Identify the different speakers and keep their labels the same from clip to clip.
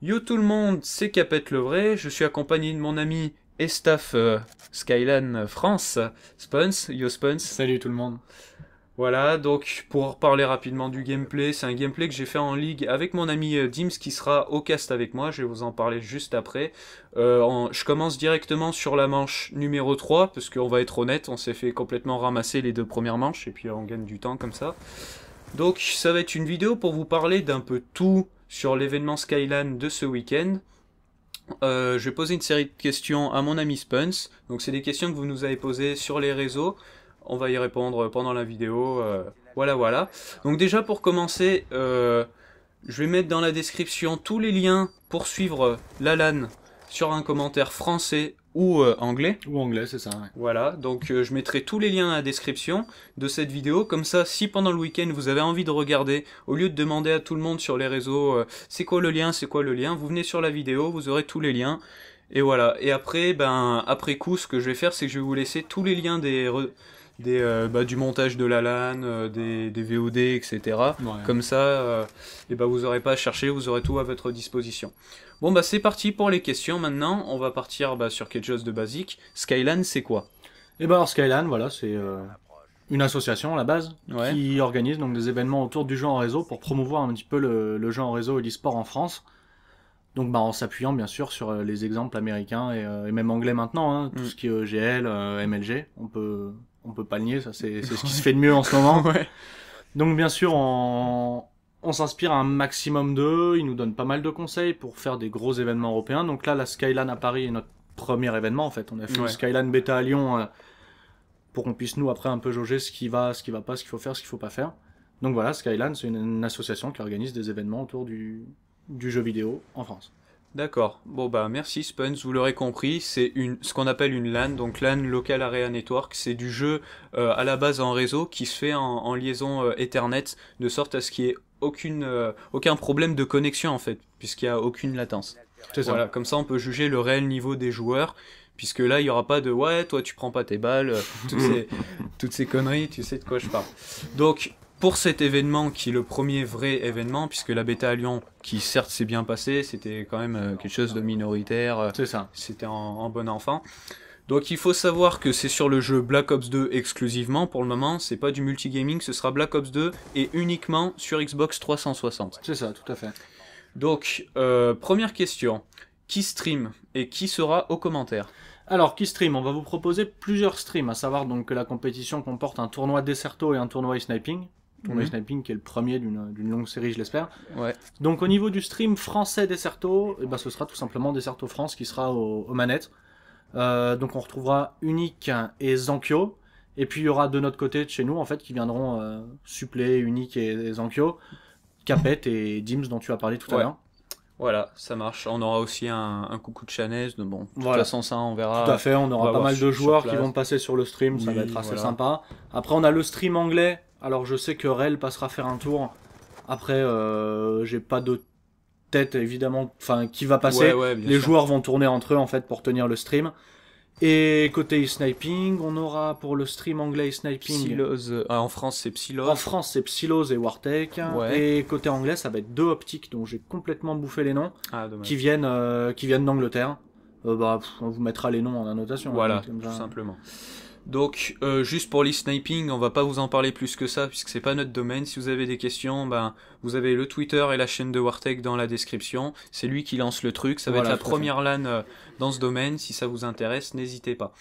Speaker 1: Yo tout le monde, c'est Capet le vrai, je suis accompagné de mon ami et staff Skyline France, Spons, yo Spons.
Speaker 2: Salut tout le monde.
Speaker 1: Voilà, donc pour parler rapidement du gameplay, c'est un gameplay que j'ai fait en ligue avec mon ami Dims qui sera au cast avec moi, je vais vous en parler juste après. Je commence directement sur la manche numéro 3, parce qu'on va être honnête, on s'est fait complètement ramasser les deux premières manches, et puis on gagne du temps comme ça. Donc ça va être une vidéo pour vous parler d'un peu tout sur l'événement Skyline de ce week-end. Je vais poser une série de questions à mon ami Spence. Donc c'est des questions que vous nous avez posées sur les réseaux. On va y répondre pendant la vidéo. Voilà, voilà. Donc déjà pour commencer, je vais mettre dans la description tous les liens pour suivre la LAN sur un commentaire français ou anglais.
Speaker 2: Ou anglais, c'est ça, ouais.
Speaker 1: Voilà, donc je mettrai tous les liens dans la description de cette vidéo, comme ça si pendant le week-end vous avez envie de regarder, au lieu de demander à tout le monde sur les réseaux c'est quoi le lien, vous venez sur la vidéo, vous aurez tous les liens, et voilà. Et après, après coup, ce que je vais faire, c'est que je vais vous laisser tous les liens du montage de la LAN, des VOD, etc.
Speaker 2: Ouais.
Speaker 1: Comme ça, vous aurez pas à chercher, vous aurez tout à votre disposition. Bon bah c'est parti pour les questions maintenant, on va partir sur quelque chose de basique. Skyline c'est quoi?
Speaker 2: Et ben alors Skyline, voilà, c'est une association à la base
Speaker 1: Ouais.
Speaker 2: qui organise donc des événements autour du jeu en réseau pour promouvoir un petit peu le jeu en réseau et l'e-sport en France. Donc bah en s'appuyant bien sûr sur les exemples américains et même anglais maintenant, hein, tout ce qui est EGL, MLG, on peut pas le nier, ça c'est ce qui se fait de mieux en ce moment.
Speaker 1: Ouais.
Speaker 2: Donc bien sûr on s'inspire un maximum d'eux, ils nous donnent pas mal de conseils pour faire des gros événements européens. Donc là la Skyline à Paris est notre premier événement en fait. On a fait une Skyline Beta à Lyon pour qu'on puisse nous après un peu jauger ce qui va pas, ce qu'il faut faire, ce qu'il faut pas faire. Donc voilà, Skyline c'est une association qui organise des événements autour du jeu vidéo en France.
Speaker 1: D'accord. Bon bah merci Spence, vous l'aurez compris, c'est ce qu'on appelle une LAN, donc LAN Local Area Network, c'est du jeu à la base en réseau qui se fait en liaison Ethernet, de sorte à ce qu'il y ait aucun problème de connexion en fait, puisqu'il n'y a aucune latence.
Speaker 2: C'est ça.
Speaker 1: Voilà, comme ça on peut juger le réel niveau des joueurs, puisque là il n'y aura pas de ouais, toi tu prends pas tes balles, toutes ces conneries, tu sais de quoi je parle. Donc pour cet événement qui est le premier vrai événement, puisque la bêta à Lyon, qui certes s'est bien passée, c'était quand même quelque chose de minoritaire,
Speaker 2: C'est ça.
Speaker 1: c'était en bon enfant. Donc il faut savoir que c'est sur le jeu Black Ops 2 exclusivement pour le moment, c'est pas du multigaming, ce sera Black Ops 2 et uniquement sur Xbox 360.
Speaker 2: C'est ça, tout à fait.
Speaker 1: Donc, première question, qui stream et qui sera aux commentaires?
Speaker 2: Alors, qui stream? On va vous proposer plusieurs streams, à savoir donc que la compétition comporte un tournoi Desserto et un tournoi e-sniping. Tournoi e-sniping qui est le premier d'une longue série, je l'espère.
Speaker 1: Ouais.
Speaker 2: Donc au niveau du stream français Desserto, ce sera tout simplement Desserto France qui sera aux manettes. Donc on retrouvera Unique et Zankyo. Et puis il y aura de notre côté, de chez nous, en fait, qui viendront suppléer Unique et Zankyo, Capet et Dims dont tu as parlé tout à l'heure.
Speaker 1: Voilà, ça marche. On aura aussi un coucou de Chanez. Bon, de toute
Speaker 2: Voilà.
Speaker 1: façon, ça, on verra.
Speaker 2: Tout à fait, on
Speaker 1: va
Speaker 2: aura pas
Speaker 1: voir
Speaker 2: mal de
Speaker 1: sur
Speaker 2: joueurs qui
Speaker 1: place.
Speaker 2: vont passer sur le stream, ça
Speaker 1: Oui,
Speaker 2: va être assez
Speaker 1: voilà.
Speaker 2: sympa. Après, on a le stream anglais. Alors, je sais que Rel passera faire un tour. Après, j'ai pas de tête, évidemment, enfin, qui va passer.
Speaker 1: Ouais, bien
Speaker 2: Les
Speaker 1: sûr.
Speaker 2: joueurs vont tourner entre eux, en fait, pour tenir le stream. Et côté e-sniping, on aura pour le stream anglais e-sniping.
Speaker 1: Psylose. En France, c'est Psylose.
Speaker 2: En France, c'est Psylose et Wartech.
Speaker 1: Ouais.
Speaker 2: Et côté anglais, ça va être deux optiques dont j'ai complètement bouffé les noms,
Speaker 1: Ah, dommage.
Speaker 2: qui viennent d'Angleterre. On vous mettra les noms en annotation.
Speaker 1: Voilà,
Speaker 2: hein, comme
Speaker 1: tout
Speaker 2: ça.
Speaker 1: simplement. Donc, juste pour l'e-sniping, on va pas vous en parler plus que ça, puisque c'est pas notre domaine. Si vous avez des questions, vous avez le Twitter et la chaîne de Wartech dans la description. C'est lui qui lance le truc. Ça va
Speaker 2: Voilà,
Speaker 1: être la
Speaker 2: tout à
Speaker 1: première LAN dans ce domaine. Si ça vous intéresse, n'hésitez pas.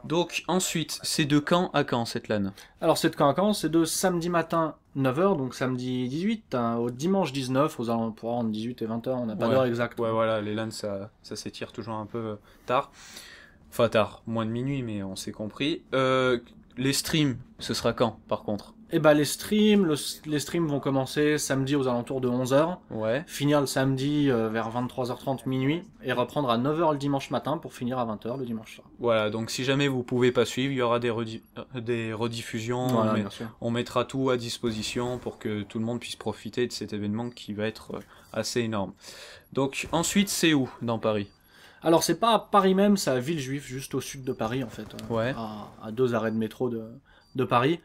Speaker 1: Donc, ensuite, c'est de quand à quand cette LAN?
Speaker 2: Alors c'est de quand à quand? C'est de samedi matin 9h, donc samedi 18, au dimanche 19, aux alentours entre 18 et 20h, on n'a pas d'heure exacte.
Speaker 1: Ouais, voilà, les LAN, ça s'étire toujours un peu tard. Enfin, tard, moins de minuit, mais on s'est compris. Les streams, ce sera quand, par contre?
Speaker 2: Et les streams vont commencer samedi aux alentours de 11h,
Speaker 1: Ouais.
Speaker 2: finir le samedi vers 23h30 minuit, et reprendre à 9h le dimanche matin pour finir à 20h le dimanche soir.
Speaker 1: Voilà, donc si jamais vous pouvez pas suivre, il y aura des rediffusions.
Speaker 2: Voilà, bien sûr.
Speaker 1: On mettra tout à disposition pour que tout le monde puisse profiter de cet événement qui va être assez énorme. Donc ensuite, c'est où dans Paris?
Speaker 2: Alors c'est pas à Paris même, c'est à Villejuif, juste au sud de Paris en fait,
Speaker 1: Ouais.
Speaker 2: à 2 arrêts de métro de Paris.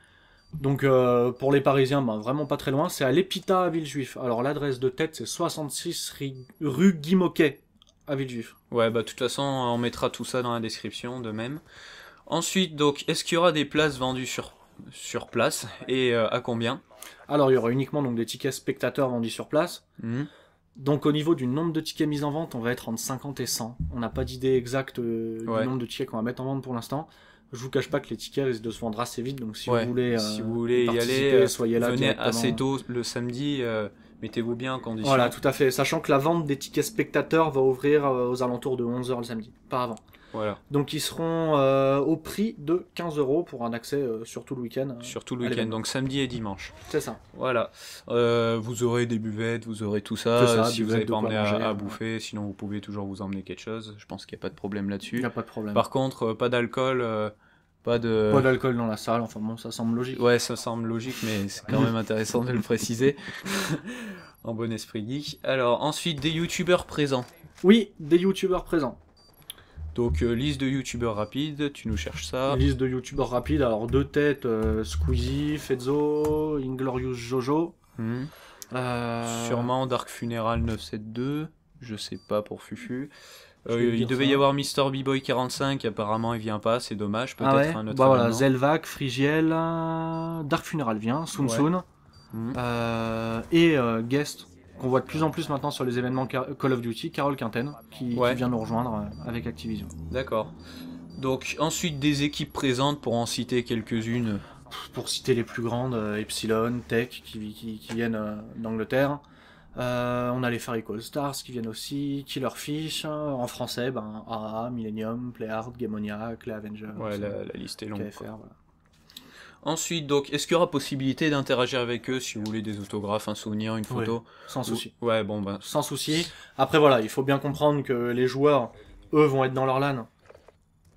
Speaker 2: Donc pour les Parisiens, ben, vraiment pas très loin, c'est à l'Épita à Villejuif. Alors l'adresse de tête c'est 66 rue Guy Moquet à Villejuif.
Speaker 1: Ouais, bah de toute façon, on mettra tout ça dans la description de même. Ensuite, donc, est-ce qu'il y aura des places vendues sur place et à combien?
Speaker 2: Alors il y aura uniquement donc des tickets spectateurs vendus sur place.
Speaker 1: Mhm.
Speaker 2: Donc au niveau du nombre de tickets mis en vente, on va être entre 50 et 100. On n'a pas d'idée exacte
Speaker 1: Ouais.
Speaker 2: du nombre de tickets qu'on va mettre en vente pour l'instant. Je vous cache pas que les tickets risquent de se vendre assez vite, donc si
Speaker 1: Ouais.
Speaker 2: vous voulez,
Speaker 1: Si vous voulez y
Speaker 2: participer,
Speaker 1: aller,
Speaker 2: soyez là
Speaker 1: venez
Speaker 2: directement.
Speaker 1: assez tôt le samedi, mettez-vous bien en condition.
Speaker 2: Voilà, tout à fait. Sachant que la vente des tickets spectateurs va ouvrir aux alentours de 11 h le samedi, pas avant.
Speaker 1: Voilà.
Speaker 2: Donc ils seront au prix de 15 € pour un accès sur tout le week-end.
Speaker 1: Sur tout le
Speaker 2: à
Speaker 1: week-end,
Speaker 2: l'événement.
Speaker 1: donc samedi et dimanche.
Speaker 2: C'est ça.
Speaker 1: Voilà. Vous aurez des buvettes, vous aurez tout ça.
Speaker 2: C'est ça,
Speaker 1: Si vous
Speaker 2: buvettes,
Speaker 1: n'avez
Speaker 2: de
Speaker 1: pas
Speaker 2: quoi
Speaker 1: emmené
Speaker 2: manger,
Speaker 1: à
Speaker 2: ouais.
Speaker 1: bouffer, sinon vous pouvez toujours vous emmener quelque chose. Je pense qu'il n'y a pas de problème
Speaker 2: Il
Speaker 1: là-dessus.
Speaker 2: n'y a pas de problème.
Speaker 1: Par contre, pas d'alcool, pas de...
Speaker 2: Pas d'alcool dans la salle, enfin bon, ça semble logique.
Speaker 1: Ouais, ça semble logique, mais c'est quand même intéressant de le préciser. En bon esprit geek. Alors, ensuite, des youtubeurs présents.
Speaker 2: Oui, des youtubeurs présents.
Speaker 1: Donc, liste de youtubeurs rapides, tu nous cherches ça.
Speaker 2: Liste de youtubeurs rapides, alors deux têtes, Squeezie, Fezzo, Inglorious Jojo.
Speaker 1: Mhm.
Speaker 2: Euh,
Speaker 1: Sûrement Dark Funeral 972, je sais pas pour Fufu.
Speaker 2: Je vais
Speaker 1: Il
Speaker 2: dire
Speaker 1: devait
Speaker 2: ça.
Speaker 1: y avoir Mr. B-Boy 45, apparemment il vient pas, c'est dommage, peut-être
Speaker 2: Ah ouais,
Speaker 1: un autre
Speaker 2: bah voilà,
Speaker 1: événement.
Speaker 2: Zelvac, Frigiel, Dark Funeral vient, Sun
Speaker 1: Ouais.
Speaker 2: Sun,
Speaker 1: Mhm.
Speaker 2: et Guest, qu'on voit de plus en plus maintenant sur les événements Call of Duty, Carole Quinten, qui
Speaker 1: Ouais.
Speaker 2: vient nous rejoindre avec Activision.
Speaker 1: D'accord. Donc ensuite des équipes présentes pour en citer quelques-unes.
Speaker 2: Pour citer les plus grandes, Epsilon, Tech, qui viennent d'Angleterre. On a les Fairy Call Stars qui viennent aussi, Killerfish, en français, ben, AA, Millennium, Playhard, Gamoniac, les Avengers,
Speaker 1: Ouais, la liste est longue.
Speaker 2: KFR,
Speaker 1: quoi.
Speaker 2: voilà.
Speaker 1: Ensuite, donc, est-ce qu'il y aura possibilité d'interagir avec eux si vous voulez des autographes, un souvenir, une photo?
Speaker 2: Sans souci.
Speaker 1: Ouais, bon, ben,
Speaker 2: Sans souci. Après voilà, il faut bien comprendre que les joueurs, eux, vont être dans leur LAN.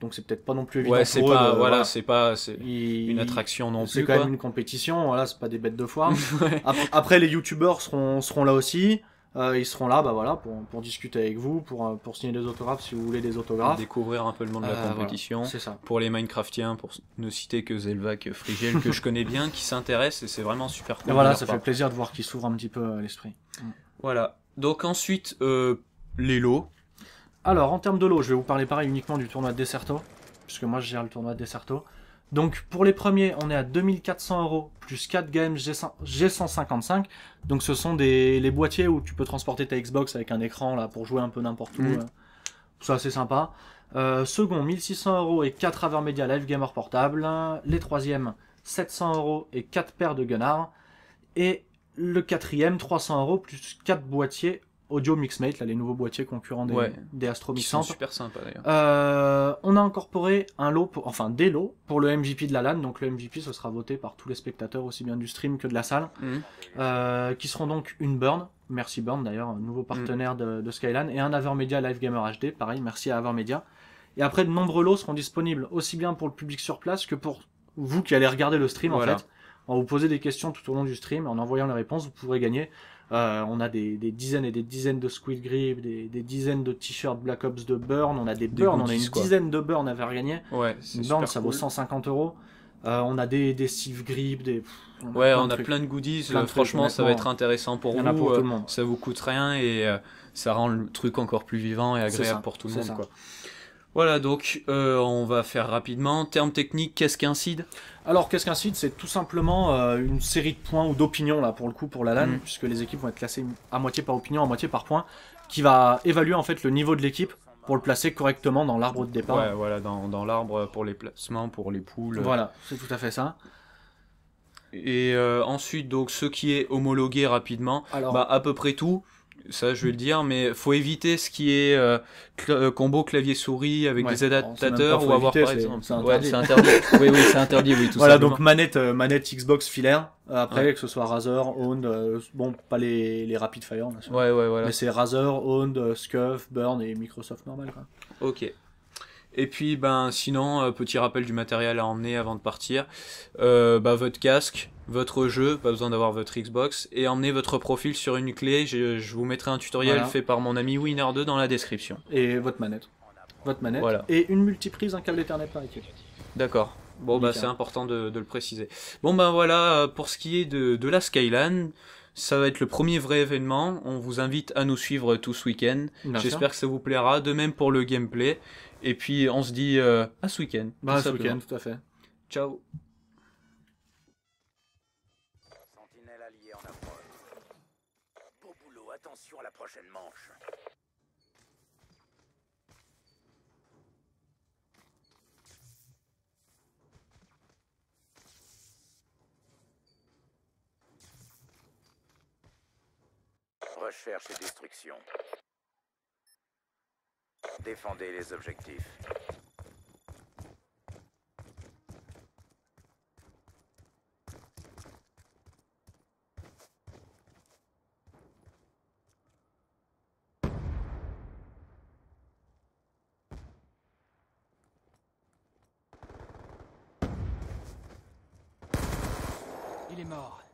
Speaker 2: Donc c'est peut-être pas non plus évident
Speaker 1: ouais, c'est
Speaker 2: pour eux
Speaker 1: pas,
Speaker 2: de-
Speaker 1: voilà, c'est pas c'est
Speaker 2: Ils-
Speaker 1: une attraction non
Speaker 2: C'est
Speaker 1: plus,
Speaker 2: quand
Speaker 1: quoi.
Speaker 2: même une compétition, voilà, c'est pas des bêtes de foire.
Speaker 1: Ouais.
Speaker 2: Après, les youtubeurs seront là aussi. Ils seront là, bah voilà, pour discuter avec vous, pour signer des autographes si vous voulez des autographes.
Speaker 1: Découvrir un peu le monde de la
Speaker 2: Voilà,
Speaker 1: compétition.
Speaker 2: c'est ça.
Speaker 1: Pour les Minecraftiens, pour ne citer que Zelvac, Frigiel, que je connais bien, qui s'intéresse, et c'est vraiment super cool.
Speaker 2: Et voilà,
Speaker 1: de leur
Speaker 2: ça
Speaker 1: part.
Speaker 2: fait plaisir de voir qu'ils s'ouvrent un petit peu l'esprit.
Speaker 1: Voilà. Donc ensuite, les lots.
Speaker 2: Alors, en termes de lot, je vais vous parler pareil uniquement du tournoi de Desserto, puisque moi je gère le tournoi de Desserto. Donc, pour les premiers, on est à 2400 € plus 4 games G155. Donc, ce sont les boîtiers où tu peux transporter ta Xbox avec un écran là pour jouer un peu n'importe où.
Speaker 1: Mhm.
Speaker 2: C'est assez sympa. Second, 1600 € et 4 Avermedia Live Gamer portable. Les troisièmes, 700 € et 4 paires de Gunnar. Et le quatrième, 300 € plus 4 boîtiers Audio Mixmate, là, les nouveaux boîtiers concurrents
Speaker 1: Ouais.
Speaker 2: des Astro
Speaker 1: Qui sont
Speaker 2: Mixantes.
Speaker 1: super sympas d'ailleurs.
Speaker 2: On a incorporé un lot, des lots pour le MVP de la LAN. Donc le MVP, ce sera voté par tous les spectateurs, aussi bien du stream que de la salle. Qui seront donc une Burn, merci Burn d'ailleurs, un nouveau partenaire de Skyline, et un Avermedia Live Gamer HD, pareil, merci à Avermedia. Et après, de nombreux lots seront disponibles aussi bien pour le public sur place que pour vous qui allez regarder le stream
Speaker 1: Voilà.
Speaker 2: en fait. On va vous poser des questions tout au long du stream, en envoyant les réponses, vous pourrez gagner. On a des dizaines et des dizaines de Squid Grip, des dizaines de t-shirts Black Ops de Burn, on a des Burn, on a
Speaker 1: goodies,
Speaker 2: une
Speaker 1: quoi.
Speaker 2: dizaine de Burn à faire gagner.
Speaker 1: Ouais, c'est
Speaker 2: Une
Speaker 1: super
Speaker 2: Burn, ça vaut
Speaker 1: cool.
Speaker 2: 150 €. On a des Steve Grip,
Speaker 1: Ouais, on
Speaker 2: de
Speaker 1: a
Speaker 2: trucs.
Speaker 1: plein de goodies.
Speaker 2: Plein de trucs,
Speaker 1: Franchement, ça va
Speaker 2: honnêtement.
Speaker 1: être intéressant pour
Speaker 2: Il y en a
Speaker 1: vous.
Speaker 2: pour tout le monde.
Speaker 1: Ça vous coûte rien et ça rend le truc encore plus vivant et
Speaker 2: C'est
Speaker 1: agréable
Speaker 2: ça,
Speaker 1: pour tout le
Speaker 2: c'est
Speaker 1: monde,
Speaker 2: ça.
Speaker 1: quoi. Voilà, donc on va faire rapidement. Termes techniques, qu'est-ce qu'un seed?
Speaker 2: Alors, qu'est-ce qu'un seed? C'est tout simplement une série de points ou d'opinions, là, pour le coup, pour la LAN,
Speaker 1: Mhm.
Speaker 2: puisque les équipes vont être classées à moitié par opinion, à moitié par point, qui va évaluer, en fait, le niveau de l'équipe pour le placer correctement dans l'arbre de départ.
Speaker 1: Ouais, voilà, dans l'arbre pour les placements, pour les poules.
Speaker 2: Voilà, c'est tout à fait ça.
Speaker 1: Et ensuite, donc, ce qui est homologué rapidement,
Speaker 2: Alors,
Speaker 1: bah, à peu près tout. Ça, je vais le dire, mais faut éviter ce qui est combo clavier-souris avec
Speaker 2: Ouais,
Speaker 1: des
Speaker 2: alors, c'est même
Speaker 1: adaptateurs
Speaker 2: pas
Speaker 1: ou
Speaker 2: faut
Speaker 1: avoir
Speaker 2: éviter,
Speaker 1: par
Speaker 2: c'est-
Speaker 1: exemple.
Speaker 2: c'est
Speaker 1: Ouais,
Speaker 2: interdit.
Speaker 1: c'est interdit. Oui, oui, c'est interdit, oui, tout
Speaker 2: voilà,
Speaker 1: simplement.
Speaker 2: donc manette Xbox filaire. Après,
Speaker 1: Ouais.
Speaker 2: que ce soit Razer, Owned, bon, pas les Rapid Fire, bien sûr.
Speaker 1: Ouais, ouais, voilà.
Speaker 2: Mais c'est Razer, Owned, Scuf, Burn et Microsoft normal, quoi.
Speaker 1: Ok. Et puis, ben, sinon, petit rappel du matériel à emmener avant de partir. Votre casque, votre jeu, pas besoin d'avoir votre Xbox, et emmenez votre profil sur une clé. Je vous mettrai un tutoriel
Speaker 2: Voilà.
Speaker 1: fait par mon ami Winner2 dans la description.
Speaker 2: Et votre manette. Voilà. Et une multiprise, un câble Ethernet par équipe.
Speaker 1: D'accord. Bon, bah
Speaker 2: Nickel.
Speaker 1: c'est important de le préciser. Bon, bah voilà, pour ce qui est de la Skyline, ça va être le premier vrai événement. On vous invite à nous suivre tout ce week-end.
Speaker 2: Bien sûr.
Speaker 1: J'espère que ça vous plaira. De même pour le gameplay. Et puis, on se dit à ce week-end.
Speaker 2: Bah,
Speaker 1: tout
Speaker 2: ce
Speaker 1: simplement.
Speaker 2: week-end, tout à fait.
Speaker 1: Ciao.
Speaker 3: Sentinelle alliée en approche. Beau boulot, attention à la prochaine manche. Recherche et destruction. Défendez les objectifs.
Speaker 4: Il est mort.